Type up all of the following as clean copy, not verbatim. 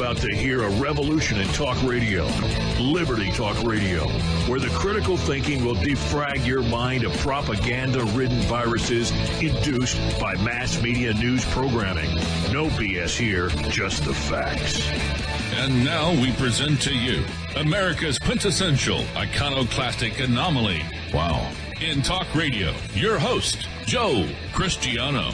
about to hear a revolution in talk radio, Liberty Talk Radio, where the critical thinking will defrag your mind of propaganda-ridden viruses induced by mass media news programming. No BS here, just the facts. And now we present to you America's quintessential iconoclastic anomaly. Wow. In talk radio, your host, Joe Cristiano.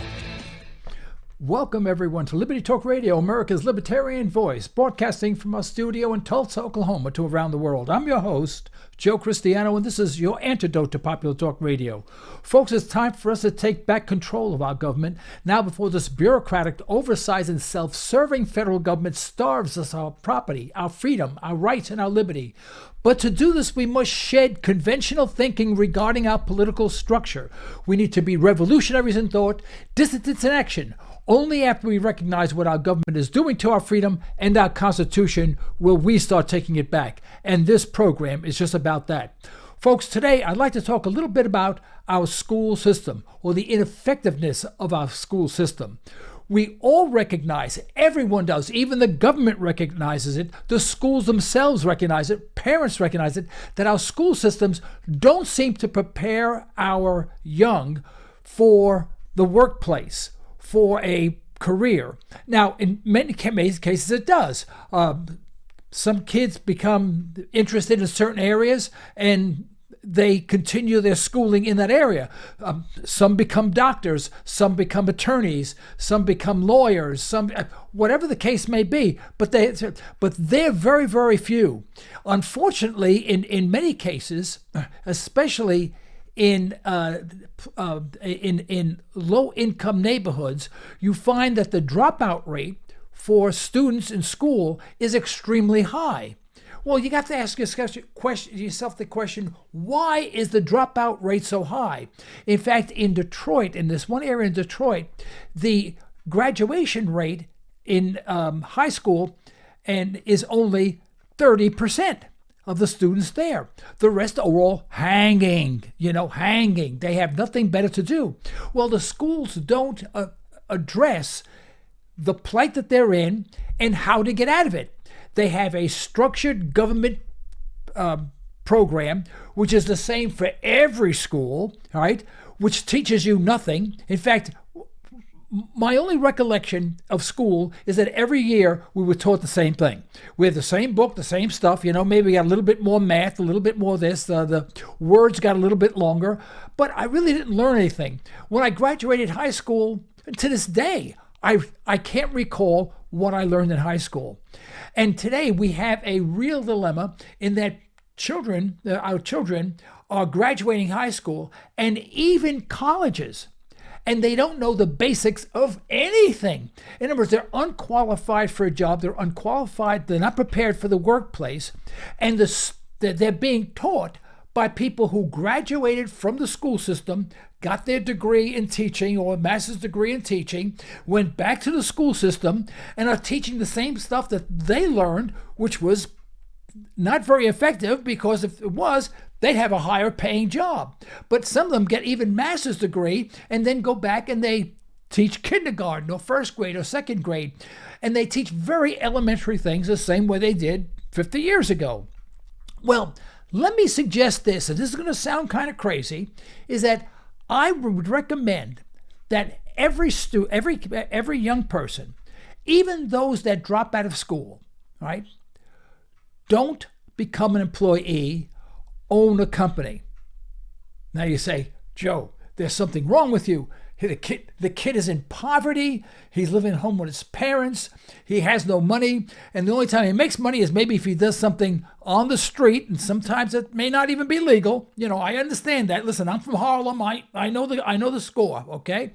Welcome, everyone, to Liberty Talk Radio, America's libertarian voice, broadcasting from our studio in Tulsa, Oklahoma, to around the world. I'm your host, Joe Cristiano, and this is your antidote to popular talk radio. Folks, it's time for us to take back control of our government now before this bureaucratic, oversized, and self-serving federal government starves us our property, our freedom, our rights, and our liberty. But to do this, we must shed conventional thinking regarding our political structure. We need to be revolutionaries in thought, dissidents in action. Only after we recognize what our government is doing to our freedom and our Constitution will we start taking it back. And this program is just about that. Folks, today I'd like to talk a little bit about our school system, or the ineffectiveness of our school system. We all recognize, everyone does, even the government recognizes it, the schools themselves recognize it, parents recognize it, that our school systems don't seem to prepare our young for the workplace, for a career. Now, in many cases, it does. Some kids become interested in certain areas and they continue their schooling in that area. Some become doctors, some become attorneys, some become lawyers, some whatever the case may be. But they're very, very few. Unfortunately, in many cases, especially in low-income neighborhoods, you find that the dropout rate for students in school is extremely high. Well, you have to ask yourself the question, why is the dropout rate so high? In fact, in Detroit, in this one area in Detroit, the graduation rate in high school is only 30% of the students there. The rest are all hanging. They have nothing better to do. Well, the schools don't address the plight that they're in and how to get out of it. They have a structured government program, which is the same for every school, all right, which teaches you nothing. In fact, my only recollection of school is that every year we were taught the same thing. We had the same book, the same stuff. Maybe we got a little bit more math, a little bit more this. The words got a little bit longer. But I really didn't learn anything. When I graduated high school, to this day, I can't recall what I learned in high school. And today we have a real dilemma in that our children are graduating high school and even colleges, and they don't know the basics of anything. In other words, they're unqualified for a job. They're unqualified. They're not prepared for the workplace. And they're being taught by people who graduated from the school system, got their degree in teaching or a master's degree in teaching, went back to the school system, and are teaching the same stuff that they learned, which was not very effective, because if it was, they'd have a higher paying job. But some of them get even master's degree and then go back and they teach kindergarten or first grade or second grade. And they teach very elementary things the same way they did 50 years ago. Well, let me suggest this, and this is going to sound kind of crazy, is that I would recommend that every young person, even those that drop out of school, right, don't become an employee, own a company. Now you say, Joe, there's something wrong with you. The kid is in poverty. He's living at home with his parents. He has no money. And the only time he makes money is maybe if he does something on the street. And sometimes it may not even be legal. I understand that. Listen, I'm from Harlem. I know the score, okay?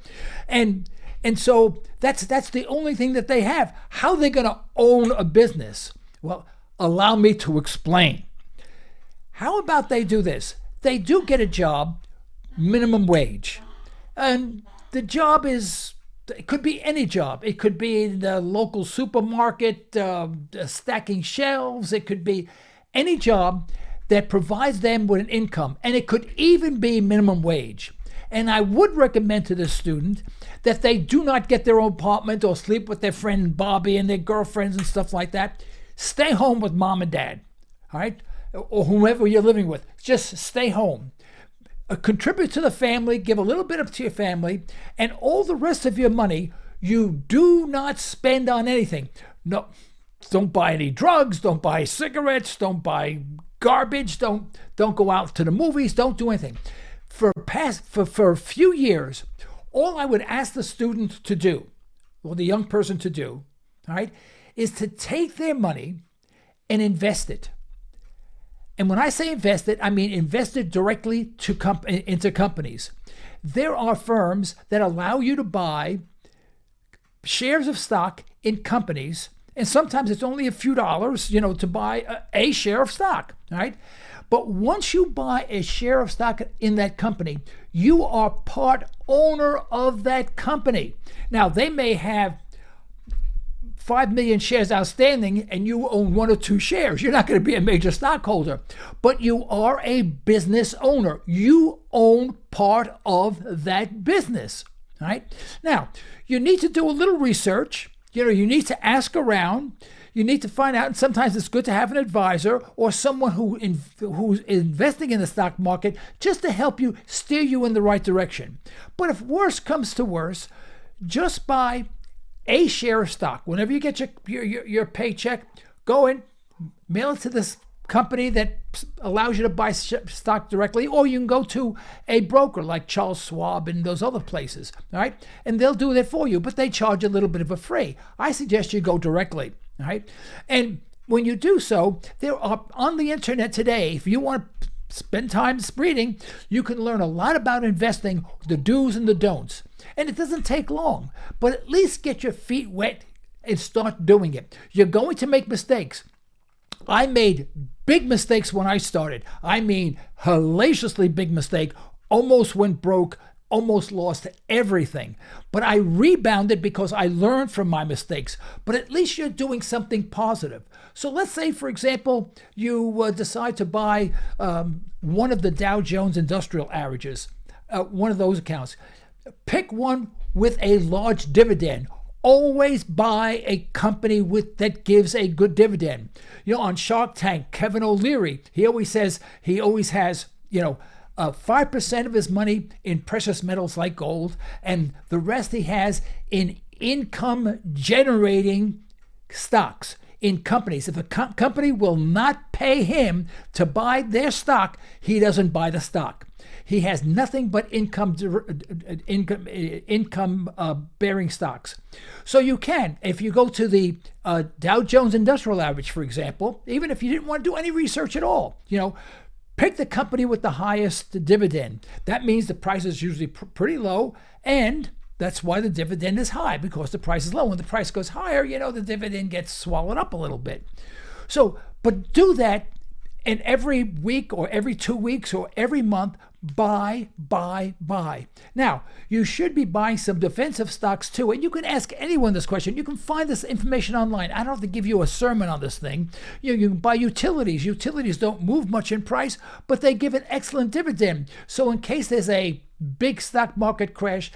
And so that's the only thing that they have. How are they going to own a business? Well, allow me to explain. How about they do this? They do get a job, minimum wage. And the job it could be any job. It could be in the local supermarket, stacking shelves. It could be any job that provides them with an income. And it could even be minimum wage. And I would recommend to the student that they do not get their own apartment or sleep with their friend Bobby and their girlfriends and stuff like that. Stay home with mom and dad, all right? Or whomever you're living with. Just stay home. Contribute to the family, give a little bit up to your family, and all the rest of your money, you do not spend on anything. No, don't buy any drugs, don't buy cigarettes, don't buy garbage, don't go out to the movies, don't do anything. For a few years, all I would ask the student to do, or the young person to do, all right, is to take their money and invest it. And when I say invest it, I mean invest it directly into companies. There are firms that allow you to buy shares of stock in companies, and sometimes it's only a few dollars, to buy a share of stock, all right? But once you buy a share of stock in that company, you are part owner of that company. Now, they may have 5 million shares outstanding and you own 1 or 2 shares. You're not going to be a major stockholder, but you are a business owner. You own part of that business, right? Now, you need to do a little research. You need to ask around. You need to find out, and sometimes it's good to have an advisor or someone who's investing in the stock market just to help you steer you in the right direction. But if worse comes to worse, just buy a share of stock. Whenever you get your paycheck, go and mail it to this company that allows you to buy stock directly, or you can go to a broker like Charles Schwab and those other places, all right? And they'll do that for you, but they charge a little bit of a fee. I suggest you go directly, all right? And when you do so, there are on the internet today, if you want to spend time reading, you can learn a lot about investing, the do's and the don'ts. And it doesn't take long, but at least get your feet wet and start doing it. You're going to make mistakes. I made big mistakes when I started. I mean, hellaciously big mistake, almost went broke, almost lost everything. But I rebounded because I learned from my mistakes. But at least you're doing something positive. So let's say, for example, you decide to buy one of the Dow Jones Industrial Averages, one of those accounts. Pick one with a large dividend. Always buy a company that gives a good dividend. On Shark Tank, Kevin O'Leary, he always has 5% of his money in precious metals like gold, and the rest he has in income generating stocks in companies. If a company will not pay him to buy their stock, he doesn't buy the stock. He has nothing but income bearing stocks. So you can, if you go to the Dow Jones Industrial Average, for example, even if you didn't want to do any research at all, pick the company with the highest dividend. That means the price is usually pretty low, and that's why the dividend is high, because the price is low. When the price goes higher, the dividend gets swallowed up a little bit. So, but do that, and every week or every 2 weeks or every month, buy. Now, you should be buying some defensive stocks too, and you can ask anyone this question. You can find this information online. I don't have to give you a sermon on this thing. You can buy utilities. Utilities don't move much in price, but they give an excellent dividend. So in case there's a big stock market crash,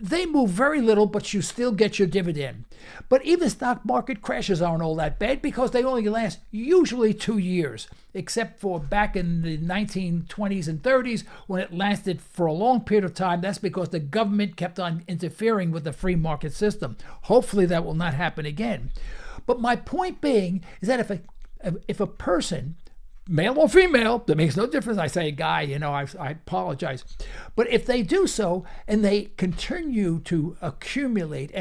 they move very little, but you still get your dividend. But even stock market crashes aren't all that bad because they only last usually 2 years, except for back in the 1920s and 30s when it lasted for a long period of time. That's because the government kept on interfering with the free market system. Hopefully that will not happen again. But my point being is that if a person, male or female, that makes no difference. I say guy, I apologize. But if they do so and they continue to accumulate,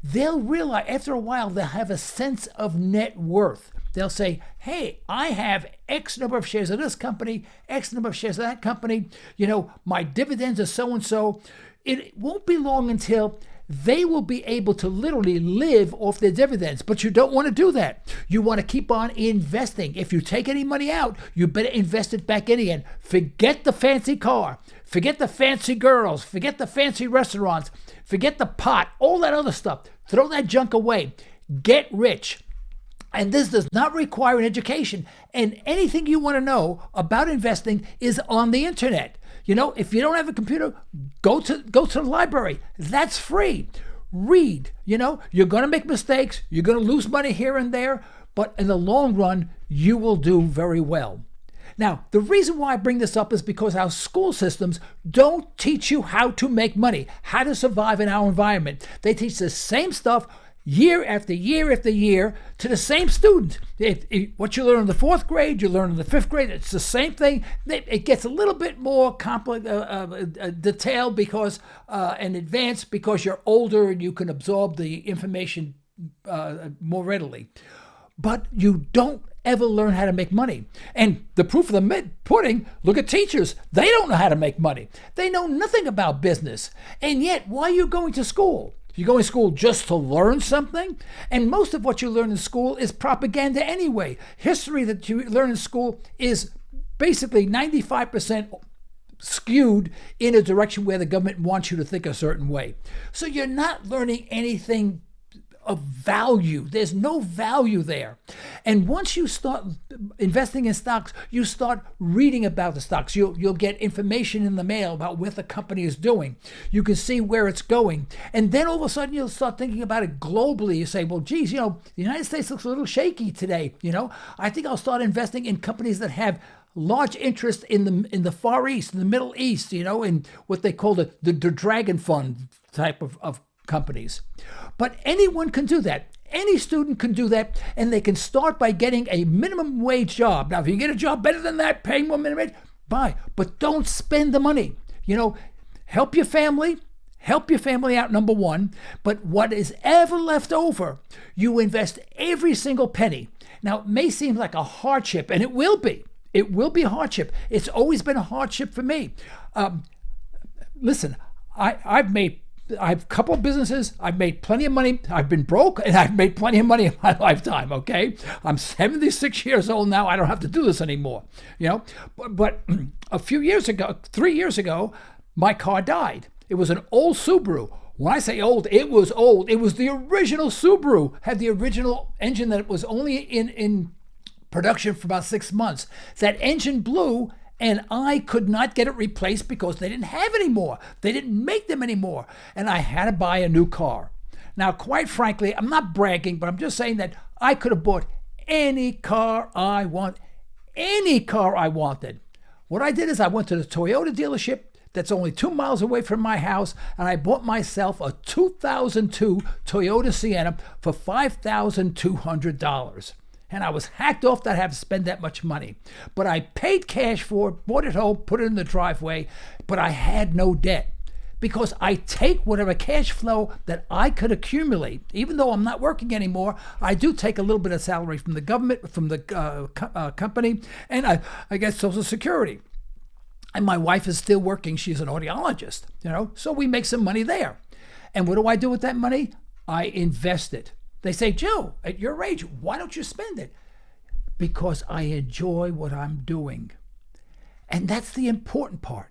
they'll realize after a while they'll have a sense of net worth. They'll say, hey, I have X number of shares of this company, X number of shares of that company. My dividends are so-and-so. It won't be long until they will be able to literally live off their dividends. But you don't want to do that. You want to keep on investing. If you take any money out, you better invest it back in again. Forget the fancy car. Forget the fancy girls. Forget the fancy restaurants. Forget the pot. All that other stuff. Throw that junk away. Get rich. And this does not require an education. And anything you want to know about investing is on the internet. If you don't have a computer, go to the library. That's free. Read. You're going to make mistakes. You're going to lose money here and there. But in the long run, you will do very well. Now, the reason why I bring this up is because our school systems don't teach you how to make money, how to survive in our environment. They teach the same stuff year after year after year to the same student. What you learn in the 4th grade, you learn in the 5th grade. It's the same thing. It gets a little bit more detailed because and advanced because you're older and you can absorb the information more readily. But you don't ever learn how to make money. And the proof of the pudding, look at teachers. They don't know how to make money. They know nothing about business. And yet, why are you going to school? You're going to school just to learn something? And most of what you learn in school is propaganda anyway. History that you learn in school is basically 95% skewed in a direction where the government wants you to think a certain way. So you're not learning anything of value. There's no value there. And once you start investing in stocks, you start reading about the stocks. You'll get information in the mail about what the company is doing. You can see where it's going. And then all of a sudden you'll start thinking about it globally. You say, well, geez, the United States looks a little shaky today. I think I'll start investing in companies that have large interest in the Far East, in the Middle East, in what they call the Dragon Fund type of companies. But anyone can do that. Any student can do that, and they can start by getting a minimum wage job. Now, if you get a job better than that, paying more minimum wage, buy. But don't spend the money. Help your family. Help your family out, number one. But what is ever left over, you invest every single penny. Now, it may seem like a hardship, and it will be. It will be a hardship. It's always been a hardship for me. Listen, I have a couple of businesses. I've made plenty of money. I've been broke, and I've made plenty of money in my lifetime, okay? I'm 76 years old now. I don't have to do this anymore, But a few years ago, 3 years ago, my car died. It was an old Subaru. When I say old, it was old. It was the original Subaru. Had the original engine that was only in production for about 6 months. That engine blew, and I could not get it replaced because they didn't have any more. They didn't make them anymore. And I had to buy a new car. Now, quite frankly, I'm not bragging, but I'm just saying that I could have bought any car I wanted. What I did is I went to the Toyota dealership that's only 2 miles away from my house, and I bought myself a 2002 Toyota Sienna for $5,200. And I was hacked off that I have to spend that much money. But I paid cash for it, bought it home, put it in the driveway, but I had no debt. Because I take whatever cash flow that I could accumulate, even though I'm not working anymore, I do take a little bit of salary from the government, from the company, and I get Social Security. And my wife is still working. She's an audiologist, so we make some money there. And what do I do with that money? I invest it. They say, Joe, at your age, why don't you spend it? Because I enjoy what I'm doing. And that's the important part.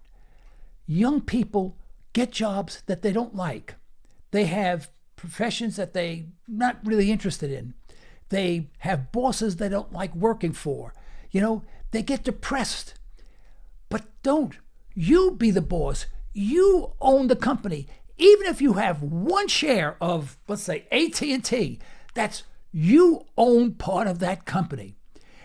Young people get jobs that they don't like. They have professions that they're not really interested in. They have bosses they don't like working for. They get depressed. But don't you be the boss. You own the company. Even if you have one share of, let's say, AT&T, that's you own part of that company.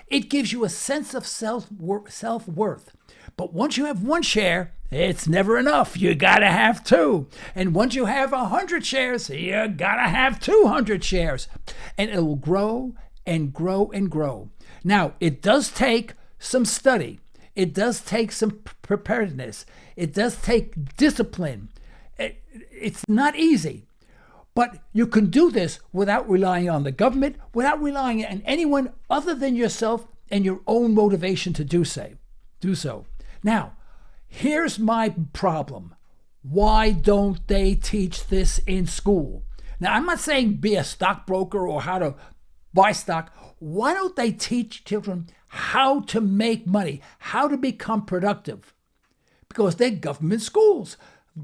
It gives you a sense of self-worth. But once you have one share, it's never enough. You gotta have two. And once you have 100 shares, you gotta have 200 shares. And it will grow and grow and grow. Now, it does take some study. It does take some preparedness. It does take discipline. It's not easy, but you can do this without relying on the government, without relying on anyone other than yourself and your own motivation to do so. Now, here's my problem. Why don't they teach this in school? Now, I'm not saying be a stockbroker or how to buy stock. Why don't they teach children how to make money, how to become productive? Because they're government schools.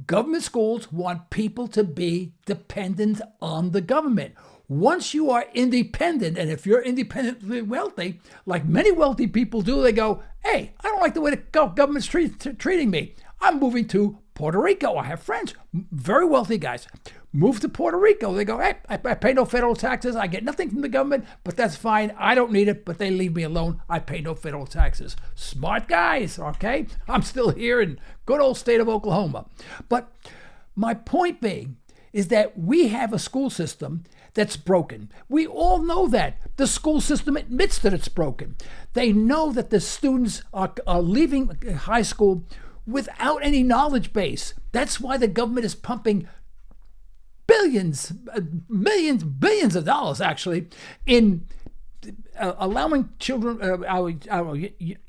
Government schools want people to be dependent on the government. Once you are independent, and if you're independently wealthy, like many wealthy people do, they go, hey, I don't like the way the government's treating me. I'm moving to Puerto Rico. I have friends, very wealthy guys, move to Puerto Rico. They go, hey, I pay no federal taxes. I get nothing from the government, but that's fine. I don't need it, but they leave me alone. I pay no federal taxes. Smart guys, okay? I'm still here in good old state of Oklahoma. But my point being is that we have a school system that's broken. We all know that. The school system admits that it's broken. They know that the students are leaving high school without any knowledge base. That's why the government is pumping billions, millions, billions of dollars actually in allowing children, our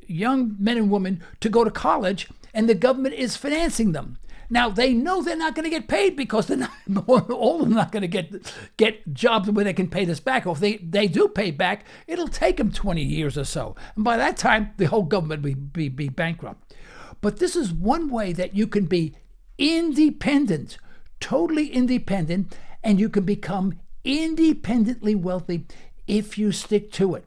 young men and women to go to college, and the government is financing them. Now, they know they're not going to get paid because they're not, all of them are not going to get jobs where they can pay this back. Or if they do pay back, it'll take them 20 years or so. And by that time, the whole government will be bankrupt. But this is one way that you can be independent, totally independent, and you can become independently wealthy if you stick to it.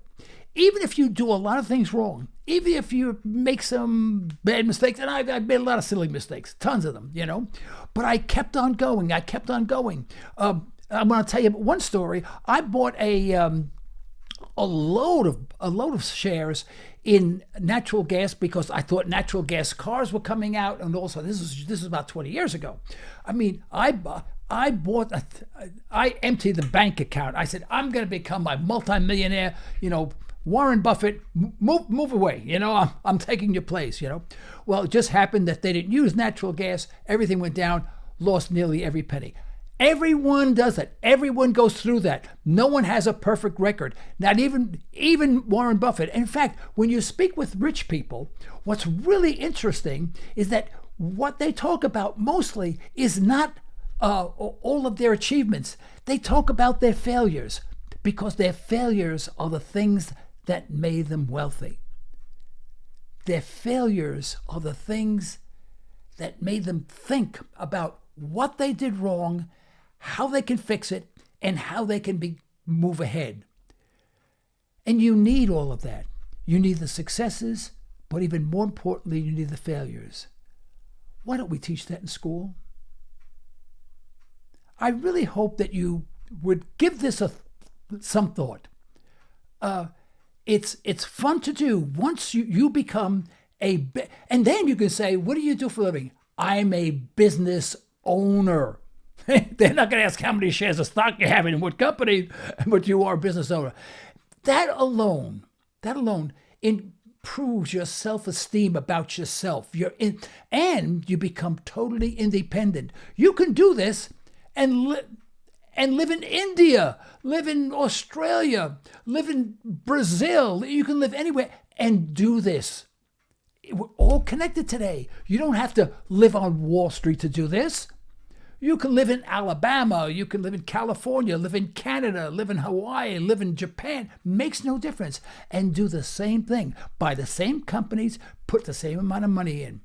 Even if you do a lot of things wrong, even if you make some bad mistakes, and I've made a lot of silly mistakes, tons of them, but I kept on going. I'm going to tell you one story. I bought a load of shares in natural gas because I thought natural gas cars were coming out, and also this is about 20 years ago. I mean, I emptied the bank account. I said, I'm going to become a multimillionaire, Warren Buffett, move away. I'm taking your place. Well, it just happened that they didn't use natural gas. Everything went down, lost nearly every penny. Everyone does it. Everyone goes through that. No one has a perfect record. Not even Warren Buffett. In fact, when you speak with rich people, what's really interesting is that what they talk about mostly is not all of their achievements. They talk about their failures because their failures are the things that made them wealthy. Their failures are the things that made them think about what they did wrong, how they can fix it, and how they can move ahead. And you need all of that. You need the successes, but even more importantly, you need the failures. Why don't we teach that in school? I really hope that you would give this some thought. It's fun to do once you become and then you can say, what do you do for a living? I'm a business owner. They're not going to ask how many shares of stock you have in what company, but you are a business owner. That alone improves your self-esteem about yourself. And you become totally independent. You can do this and live in India, live in Australia, live in Brazil. You can live anywhere and do this. We're all connected today. You don't have to live on Wall Street to do this. You can live in Alabama, you can live in California, live in Canada, live in Hawaii, live in Japan. Makes no difference. And do the same thing. Buy the same companies, put the same amount of money in.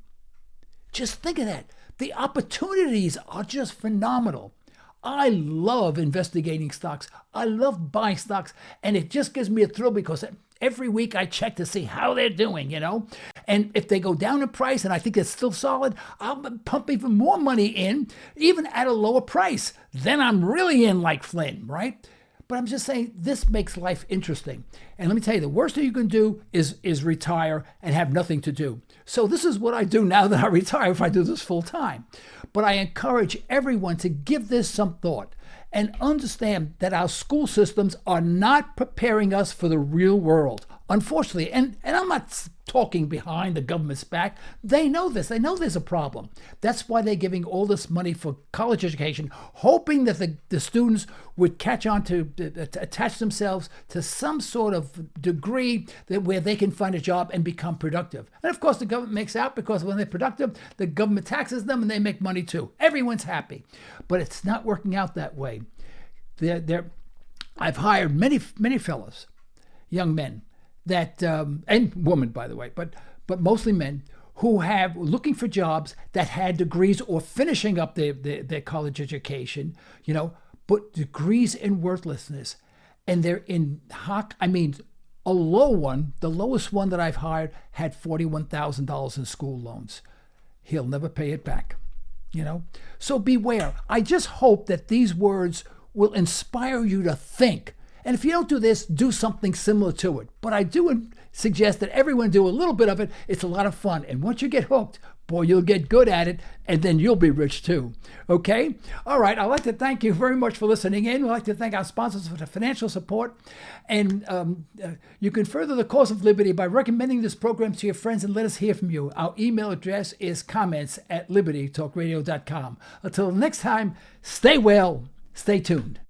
Just think of that. The opportunities are just phenomenal. I love investigating stocks. I love buying stocks. And it just gives me a thrill because every week I check to see how they're doing, And if they go down in price and I think it's still solid, I'll pump even more money in, even at a lower price. Then I'm really in like Flynn, right? But I'm just saying this makes life interesting. And let me tell you, the worst thing you can do is retire and have nothing to do. So this is what I do now that I retire if I do this full time. But I encourage everyone to give this some thought and understand that our school systems are not preparing us for the real world, unfortunately. And I'm not talking behind the government's back. They know this. They know there's a problem. That's why they're giving all this money for college education, hoping that the students would catch on to attach themselves to some sort of degree where they can find a job and become productive. And of course, the government makes out because when they're productive, the government taxes them and they make money too. Everyone's happy. But it's not working out that way. I've hired many fellows, young men, that and women, by the way, but mostly men who have looking for jobs that had degrees or finishing up their college education, but degrees in worthlessness, and they're in hock. I mean, a low one, the lowest one that I've hired had $41,000 in school loans. he'll never pay it back. So beware. I just hope that these words will inspire you to think. And if you don't do this, do something similar to it. But I do suggest that everyone do a little bit of it. It's a lot of fun. And once you get hooked, boy, you'll get good at it, and then you'll be rich too. Okay? All right. I'd like to thank you very much for listening in. We'd like to thank our sponsors for the financial support. And you can further the cause of liberty by recommending this program to your friends and let us hear from you. Our email address is comments@libertytalkradio.com. Until next time, stay well, stay tuned.